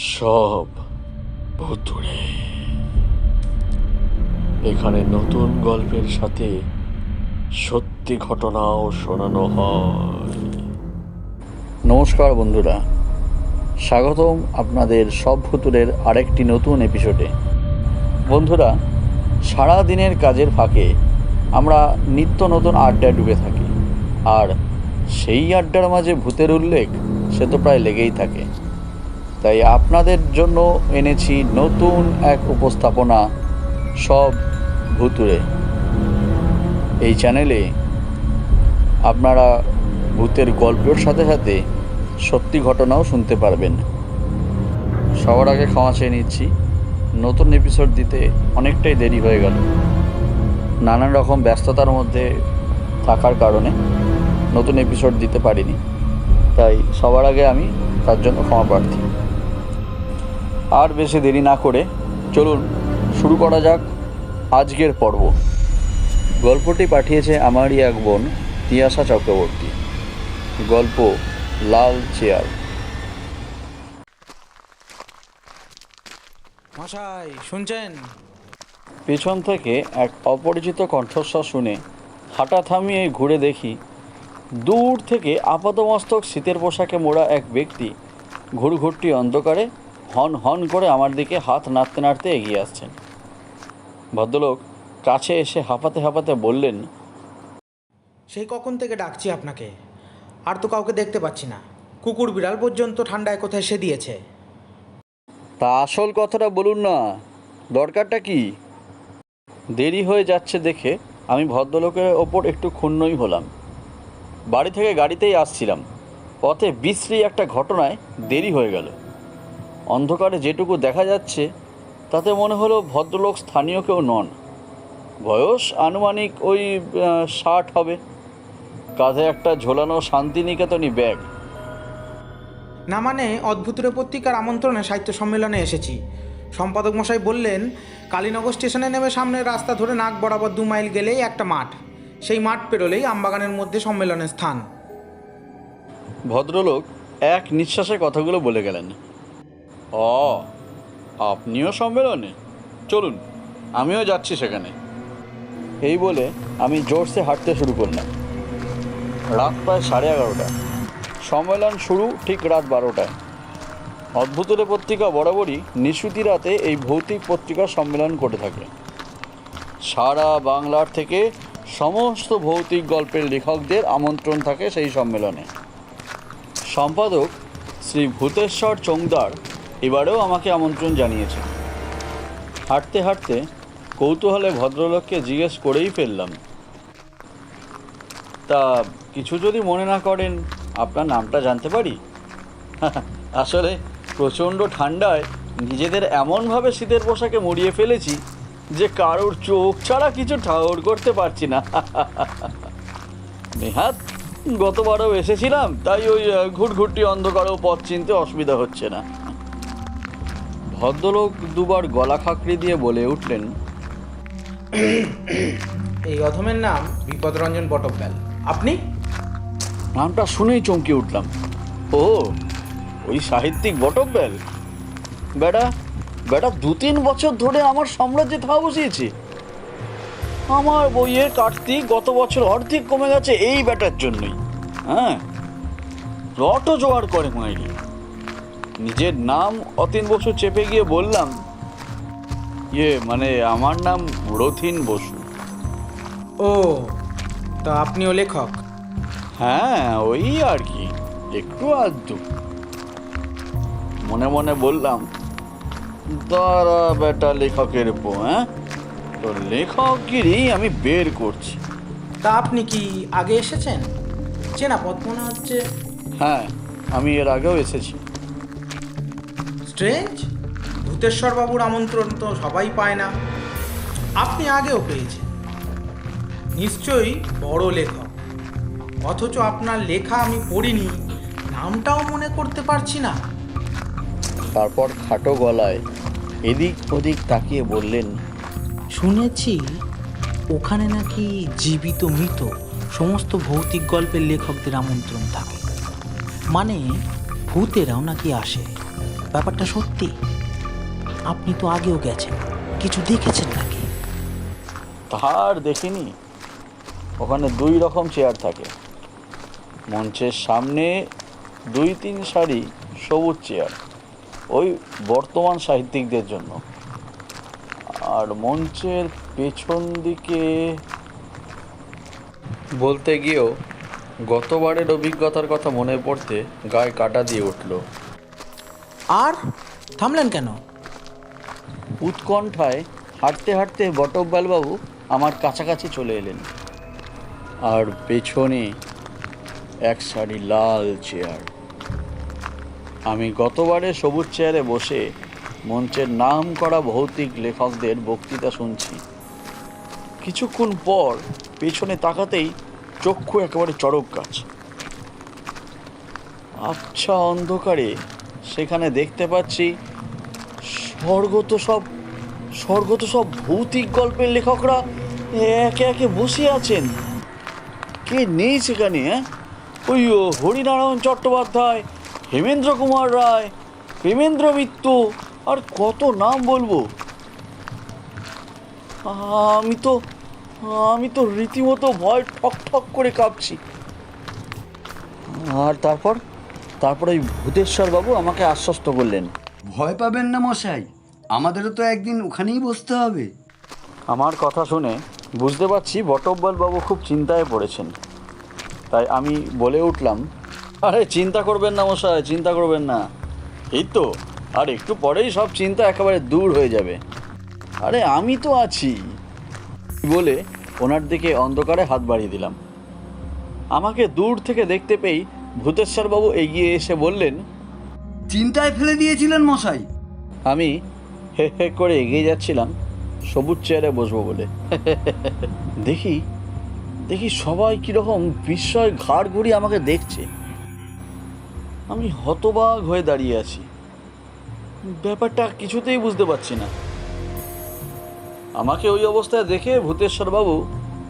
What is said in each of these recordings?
সব ভুতুড়ে। এখানে নতুন গল্পের সাথে সত্যি ঘটনাও শোনানো হয়। নমস্কার বন্ধুরা, স্বাগতম আপনাদের সব ভুতুড়ের আরেকটি নতুন এপিসোডে। বন্ধুরা, সারা দিনের কাজের ফাঁকে আমরা নিত্য নতুন আড্ডায় ডুবে থাকি, আর সেই আড্ডার মাঝে ভূতের উল্লেখ সে তো প্রায় লেগেই থাকে। তাই আপনাদের জন্য এনেছি নতুন এক উপস্থাপনা, সব ভুতুড়ে। এই চ্যানেলে আপনারা ভূতের গল্পের সাথে সাথে সত্যি ঘটনাও শুনতে পারবেন। সবার আগে ক্ষমা চেয়ে নিচ্ছি, নতুন এপিসোড দিতে অনেকটাই দেরি হয়ে গেল। নানান রকম ব্যস্ততার মধ্যে থাকার কারণে নতুন এপিসোড দিতে পারিনি, তাই সবার আগে আমি তার জন্য ক্ষমা প্রার্থী। আর বেশি দেরি না করে চলুন শুরু করা যাক আজকের পর্ব। গল্পটি পাঠিয়েছে আমারই এক বোন তিয়াশা চক্রবর্তী। গল্প লাল চেয়ার। মশাই শুনছেন? পেছন থেকে এক অপরিচিত কণ্ঠস্বর শুনে হাঁটা থামিয়ে ঘুরে দেখি, দূর থেকে আপাতমস্তক শীতের পোশাকে মোড়া এক ব্যক্তি ঘুরঘুরটি অন্ধকারে হন হন করে আমার দিকে হাত নাড়তে নাড়তে এগিয়ে আসছেন। ভদ্রলোক কাছে এসে হাঁপাতে হাঁপাতে বললেন, সেই কখন থেকে ডাকছি আপনাকে, আর তো কাউকে দেখতে পাচ্ছি না। কুকুর বিড়াল পর্যন্ত ঠান্ডায় কোথায় সে দিয়েছে। তা আসল কথাটা বলুন না, দরকারটা কি? দেরি হয়ে যাচ্ছে দেখে আমি ভদ্রলোকের ওপর একটু ক্ষুণ্ণই হলাম। বাড়ি থেকে গাড়িতেই আসছিলাম, পথে বিশ্রী একটা ঘটনায় দেরি হয়ে গেল। অন্ধকারে যেটুকু দেখা যাচ্ছে তাতে মনে হলো ভদ্রলোক স্থানীয় কেউ নন। বয়স আনুমানিক ওই 60 হবে। কাঁধে একটা ঝোলানো শান্তিনিকেতনী ব্যাগ। না মানে অদ্ভুতের পত্রিকার আমন্ত্রণে সাহিত্য সম্মেলনে এসেছি। সম্পাদক মশাই বললেন কালীনগর স্টেশনে নেমে সামনের রাস্তা ধরে নাক বরাবর 2 মাইল গেলেই একটা মাঠ, সেই মাঠ পেরোলেই আমবাগানের মধ্যে সম্মেলনের স্থান। ভদ্রলোক এক নিঃশ্বাসে কথাগুলো বলে গেলেন। আপনিও সম্মেলনে? চলুন, আমিও যাচ্ছি সেখানে। এই বলে আমি জোরসে হাঁটতে শুরু করলাম। রাত প্রায় 11:30। সম্মেলন শুরু ঠিক রাত 12টায়। অদ্ভুতের পত্রিকা বরাবরই নিশুতি রাতে এই ভৌতিক পত্রিকার সম্মেলন করে থাকে। সারা বাংলার থেকে সমস্ত ভৌতিক গল্পের লেখকদের আমন্ত্রণ থাকে সেই সম্মেলনে। সম্পাদক শ্রী ভূতেশ্বর চোংদার এবারেও আমাকে আমন্ত্রণ জানিয়েছে। হাঁটতে হাঁটতে কৌতূহলে ভদ্রলোককে জিজ্ঞেস করেই ফেললাম, তা কিছু যদি মনে না করেন আপনার নামটা জানতে পারি? আসলে প্রচণ্ড ঠান্ডায় নিজেদের এমনভাবে শীতের পোশাকে মুড়িয়ে ফেলেছি যে কারোর চোখ ছাড়া কিছু ঠাউর করতে পারছি না। নেহাত গতবারও এসেছিলাম, তাই ওই ঘুরঘুরটি অন্ধকারেও পথ চিনতে অসুবিধা হচ্ছে না। ভদ্রলোক দুবার গলা খাঁকড়ি দিয়ে বলে উঠলেন, এই অধমের নাম বিপদরঞ্জন বটব্যাল। আপনি? নামটা শুনেই চমকে উঠলাম। ও, ওই সাহিত্যিক বটব্যাল। বেটা 2-3 বছর ধরে আমার সাম্রাজ্যে থা বসিয়েছে। আমার বইয়ের কাটতি গত বছর অর্ধেক কমে গেছে এই ব্যাটার জন্যই। হ্যাঁ, রটও জোগাড় করে মাইরি। নিজের নাম অতীন বসু চেপে গিয়ে বললাম, মানে আমার নাম রথিন বসু। ও, তা আপনিও লেখক? হ্যাঁ, ওই আর কি, একটু আধটু। মনে মনে বললাম, দাঁড়া বেটা লেখকের বউ, তো লেখকগিরি আমি বের করছি। তা আপনি কি আগে এসেছেন? চেনা পথ মনে হচ্ছে। হ্যাঁ, আমি এর আগেও এসেছি। স্ট্রেঞ্জ, ভূতেশ্বর বাবুর আমন্ত্রণ তো সবাই পায় না, আপনি আগেও পেয়েছেন। নিশ্চয়ই বড় লেখক, অথচ আপনার লেখা আমি পড়িনি, নামটাও মনে করতে পারছি না। তারপর খাটো গলায় এদিক ওদিক তাকিয়ে বললেন, শুনেছি ওখানে নাকি জীবিত মৃত সমস্ত ভৌতিক গল্পের লেখকদের আমন্ত্রণ থাকে, মানে ভূতেরাও নাকি আসে। ব্যাপারটা সত্যি? আপনি তো আগেও গেছেন, কিছু দেখেছেন নাকি? তার দেখিনি। ওখানে 2 রকম চেয়ার থাকে। মঞ্চের সামনে 2-3 সারি সবুজ চেয়ার, ওই বর্তমান সাহিত্যিকদের জন্য। আর মঞ্চের পেছন দিকে বলতে গিয়েও গতবারের অভিজ্ঞতার কথা মনে পড়তে গায়ে কাঁটা দিয়ে উঠল। আর থামলেন কেন? উৎকণ্ঠায় হাঁটতে হাঁটতে বটব্যালবাবু আমার কাছাকাছি চলে এলেন। আর পেছনে এক সারি লাল চেয়ার। আমি গতবারে সবুজ চেয়ারে বসে মঞ্চের নাম করা ভৌতিক লেখকদের বক্তৃতা শুনছি। কিছুক্ষণ পর পেছনে তাকাতেই চক্ষু একেবারে চড়ক গাছ। আবছা অন্ধকারে সেখানে দেখতে পাচ্ছি স্বর্গত সব ভৌতিক গল্পের লেখকরা একে একে বসে আছেন। কে নেই সেখানে? ওই হরিনারায়ণ চট্টোপাধ্যায়, হেমেন্দ্র কুমার রায়, প্রেমেন্দ্র মিত্র, আর কত নাম বলবো। আমি তো রীতিমতো ভয় ঠক ঠক করে কাঁপছি। আর তারপর ওই ভূতেশ্বর বাবু আমাকে আশ্বস্ত করলেন, ভয় পাবেন না মশাই, আমাদেরও তো একদিন ওখানেই বসতে হবে। আমার কথা শুনে বুঝতে পারছি বটব্যালবাবু খুব চিন্তায় পড়েছেন। তাই আমি বলে উঠলাম, আরে চিন্তা করবেন না মশাই, চিন্তা করবেন না। এই তো আর একটু পরেই সব চিন্তা একেবারে দূর হয়ে যাবে। আরে আমি তো আছি বলে ওনার দিকে অন্ধকারে হাত বাড়িয়ে দিলাম। আমাকে দূর থেকে দেখতে পেয়েই ভূতেশ্বরবাবু এগিয়ে এসে বললেন, চিন্তায় ফেলে দিয়েছিলেন মশাই? আমি হে হে করে এগিয়ে যাচ্ছিলাম সবুজ চেয়ারে বসবো বলে। দেখি সবাই কীরকম বিস্ময় ঘাড় ঘুরিয়ে আমাকে দেখছে। আমি হতবাক হয়ে দাঁড়িয়ে আছি, ব্যাপারটা কিছুতেই বুঝতে পারছি না। আমাকে ওই অবস্থায় দেখে ভূতেশ্বরবাবু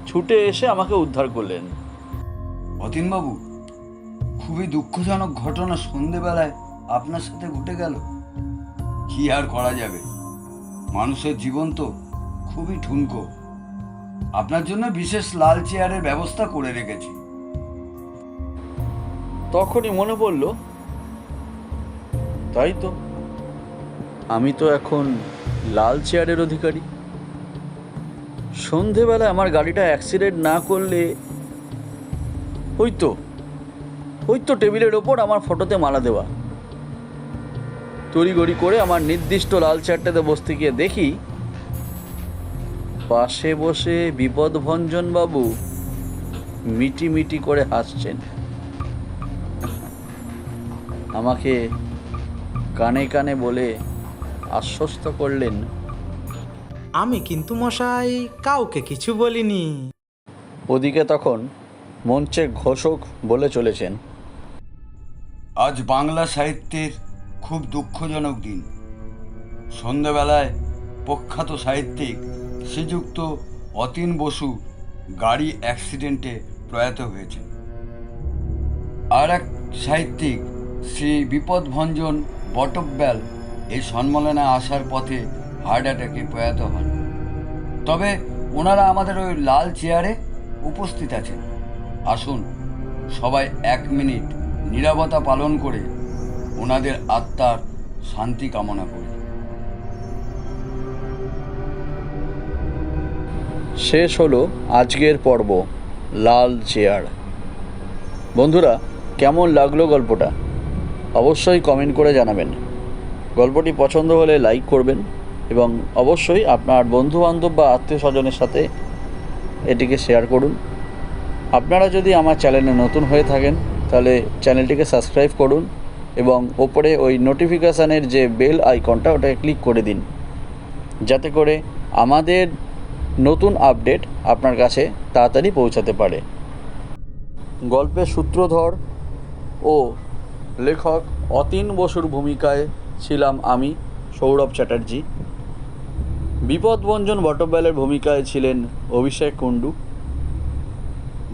ছুটে এসে আমাকে উদ্ধার করলেন। অতীনবাবু, খুবই দুঃখজনক ঘটনা সন্ধেবেলায় আপনার সাথে ঘটে গেল। কি আর করা যাবে, মানুষের জীবন তো খুবই ঠুনকো। আপনার জন্য বিশেষ লাল চেয়ারের ব্যবস্থা করে রেখেছি। তখনই মনে পড়ল, তাই তো, আমি তো এখন লাল চেয়ারের অধিকারী। সন্ধেবেলায় আমার গাড়িটা অ্যাক্সিডেন্ট না করলে ওই তো টেবিলের ওপর আমার ফটোতে মালা দেওয়া। তড়িঘড়ি করে আমার নির্দিষ্ট লাল চেয়ারটাতে বসতে গিয়ে দেখি পাশে বসে বিপদভঞ্জন বাবু মিটি মিটি করে হাসছেন। আমাকে কানে কানে বলে আশ্বস্ত করলেন, আমি কিন্তু মশাই কাউকে কিছু বলিনি। ওদিকে তখন মঞ্চের ঘোষক বলে চলেছেন, আজ বাংলা সাহিত্যের খুব দুঃখজনক দিন। সন্ধ্যাবেলায় প্রখ্যাত সাহিত্যিক শ্রীযুক্ত অতীন বসু গাড়ি অ্যাক্সিডেন্টে প্রয়াত হয়েছেন। আর এক সাহিত্যিক শ্রী বিপদভঞ্জন বটব্যাল এই সম্মেলনে আসার পথে হার্ট অ্যাটাকে প্রয়াত হন। তবে ওনারা আমাদের ওই লাল চেয়ারে উপস্থিত আছেন। আসুন সবাই 1 মিনিট নীরবতা পালন করে ওনাদের আত্মার শান্তি কামনা করি। শেষ হলো আজকের পর্ব লাল চেয়ার। বন্ধুরা, কেমন লাগলো গল্পটা অবশ্যই কমেন্ট করে জানাবেন। গল্পটি পছন্দ হলে লাইক করবেন এবং অবশ্যই আপনার বন্ধুবান্ধব বা আত্মীয় স্বজনের সাথে এটিকে শেয়ার করুন। আপনারা যদি আমার চ্যানেলে নতুন হয়ে থাকেন তাহলে চ্যানেলটিকে সাবস্ক্রাইব করুন এবং ওপরে ওই নোটিফিকেশানের যে বেল আইকনটা ওটাকে ক্লিক করে দিন, যাতে করে আমাদের নতুন আপডেট আপনার কাছে তাড়াতাড়ি পৌঁছাতে পারে। গল্পের সূত্রধর ও লেখক অতীন বসুর ভূমিকায় ছিলাম আমি, সৌরভ চ্যাটার্জি। বিপদভঞ্জন বটব্যালের ভূমিকায় ছিলেন অভিষেক কুণ্ডু।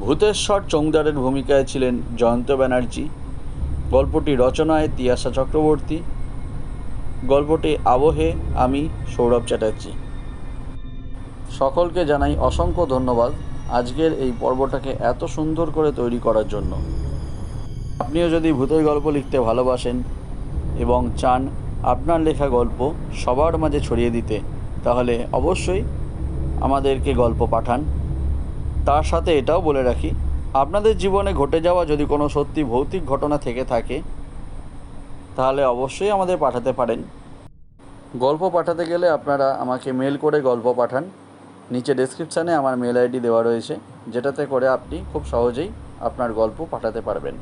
ভূতেশ্বর চৌংদারের ভূমিকায় ছিলেন জয়ন্ত ব্যানার্জি। গল্পটি রচনায় তিয়াশা চক্রবর্তী গল্পটি আবহে আমি সৌরভ চ্যাটার্জি। সকলকে জানাই অসংখ্য ধন্যবাদ আজকের এই পর্বটাকে এত সুন্দর করে তৈরি করার জন্য। আপনিও যদি ভূতের গল্প লিখতে ভালোবাসেন এবং চান আপনার লেখা গল্প সবার মাঝে ছড়িয়ে দিতে, তাহলে অবশ্যই আমাদেরকে গল্প পাঠান। তার সাথে এটাও বলে রাখি, আপনাদের জীবনে ঘটে যাওয়া যদি কোনো সত্যি ভৌতিক ঘটনা থেকে থাকে তাহলে অবশ্যই আমাদের পাঠাতে পারেন। গল্প পাঠাতে গেলে আপনারা আমাকে মেল করে গল্প পাঠান। নিচে ডেসক্রিপশানে আমার মেল আইডি দেওয়া রয়েছে, যেটাতে করে আপনি খুব সহজেই আপনার গল্প পাঠাতে পারবেন।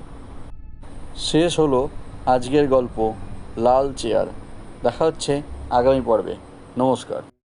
শেষ হলো আজকের গল্প লাল চেয়ার। দেখা হচ্ছে আগামী পর্বে। নমস্কার।